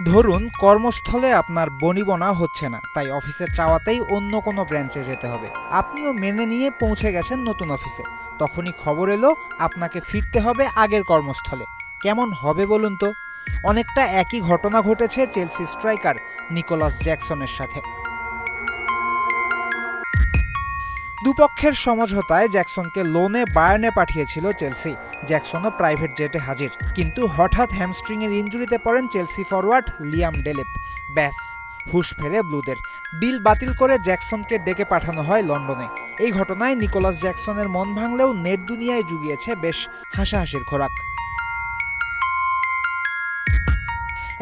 ধরুন কর্মস্থলে আপনার বনিবনা হচ্ছে না, তাই অফিসের চাওয়াতেই অন্য কোনো ব্রাঞ্চে যেতে হবে। আপনিও মেনে নিয়ে পৌঁছে গেছেন নতুন অফিসে, তখনই খবর এলো আপনাকে ফিরতে হবে আগের কর্মস্থলে। কেমন হবে বলুন তো? অনেকটা একই ঘটনা ঘটেছে চেলসি স্ট্রাইকার নিকোলাস জ্যাকসনের সাথে। দুপক্ষের সমঝোতায় জ্যাকসনকে লোনে বায়ার্নে পাঠিয়েছিল চেলসি। জ্যাকসনও প্রাইভেট জেটে হাজির, কিন্তু হঠাৎ হ্যামস্ট্রিংয়ের ইনজুরিতে পড়েন চেলসি ফরওয়ার্ড লিয়াম ডেলেপ। ব্যাস, হুঁশ ফেরে ব্লুদের। ডিল বাতিল করে জ্যাকসনকে ডেকে পাঠানো হয় লন্ডনে। এই ঘটনায় নিকোলাস জ্যাকসনের মন ভাঙলেও নেট দুনিয়ায় জুগিয়েছে বেশ হাসাহাসির খোরাক।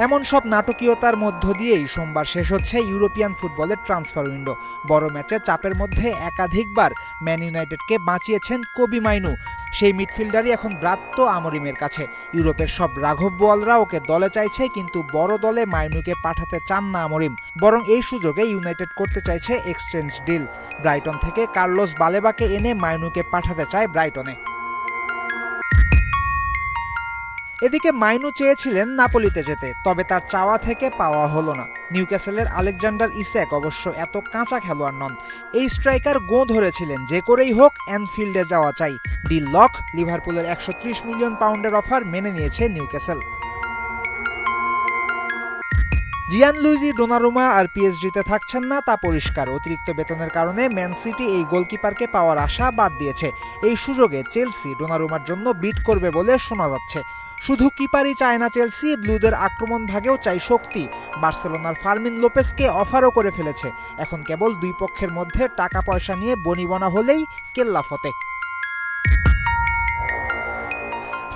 এমন সব নাটকীয়তার মধ্য দিয়েই সোমবার শেষ হচ্ছে ইউরোপিয়ান ফুটবলের ট্রান্সফার উইন্ডো। বড় ম্যাচে চাপের মধ্যে একাধিকবার ম্যান ইউনাইটেডকে বাঁচিয়েছেন কবি মাইনু। সেই মিডফিল্ডারই এখন ব্রাত্য আমরিমের কাছে। ইউরোপের সব রাঘব বোয়ালরা ওকে দলে চাইছে, কিন্তু বড় দলে মাইনুকে পাঠাতে চান না আমরিম। বরং এই সুযোগে ইউনাইটেড করতে চাইছে এক্সচেঞ্জ ডিল। ব্রাইটন থেকে কার্লোস বালেবাকে এনে মাইনুকে পাঠাতে চায় ব্রাইটনে। এদিকে মাইনু চেয়েছিলেন নাপোলিতে যেতে, তবে তার চাওয়া থেকে পাওয়া হলো না। নিউক্যাসলের আলেকজান্ডার ইস্যাক অবশ্য এত কাঁচা খেলোয়াড় নন। এই স্ট্রাইকার গোঁ ধরেছিলেন যে করেই হোক অ্যানফিল্ডে যাওয়া চাই। Deal lock. লিভারপুলের 130 মিলিয়ন পাউন্ডের অফার মেনে নিয়েছে নিউক্যাসল। জিয়ানলুইজি ডোনারুমা আর পিএসজিতে থাকছেন না তা পরিষ্কার। অতিরিক্ত বেতনের কারণে ম্যান সিটি এই গোলকিপারকে পাওয়ার আশা বাদ দিয়েছে। এই সুযোগে চেলসি ডোনারুমার জন্য বিড করবে বলে শোনা যাচ্ছে। শুধু কিপারই চায় না চেলসি, ব্লুদের আক্রমণ ভাগেও চাই শক্তি। বার্সেলোনার ফার্মিন লোপেসকে অফারও করে ফেলেছে। এখন কেবল দুই পক্ষের মধ্যে টাকা পয়সা নিয়ে বনিবনা হলেই কেল্লা ফতে।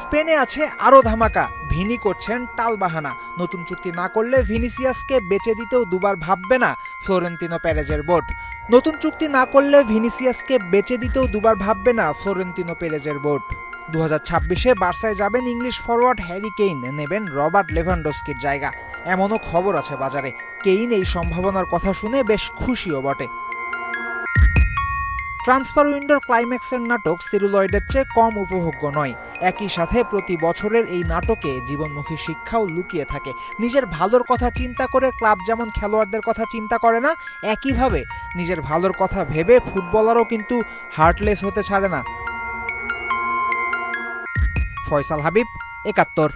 স্পেনে আছে আরো ধামাকা। ভিনি করছেন টালবাহানা। নতুন চুক্তি না করলে ভিনিসিয়াসকে বেচে দিতেও দুবার ভাববে না ফ্লোরেন্তিনো পেরেজের বোর্ড। নতুন চুক্তি না করলে ভিনিসিয়াসকে বেচে দিতেও দুবার ভাববে না ফ্লোরেন্তিনো পেরেজের বোর্ড। 2026-এ বার্সায় যাবেন ইংলিশ ফরওয়ার্ড হ্যারি কেইন, নেবেন রবার্ট লেভানডস্কির জায়গা। এমনও খবর আছে বাজারে। কেইন এই সম্ভাবনার কথা শুনে বেশ খুশিও বটে। ট্রান্সফার উইন্ডোর ক্লাইম্যাক্সের নাটক সেলুলয়েডের চেয়ে কম উপভোগ্য নয়। একই সাথে প্রতি বছরের এই নাটকে জীবনমুখী শিক্ষাও লুকিয়ে থাকে। নিজের ভালোর কথা চিন্তা করে ক্লাব যেমন খেলোয়াড়দের কথা চিন্তা করে না, একইভাবে নিজের ভালোর কথা ভেবে ফুটবলারও কিন্তু হার্টলেস হতে ছাড়ে না। ফয়সাল হাবিব, ৭১।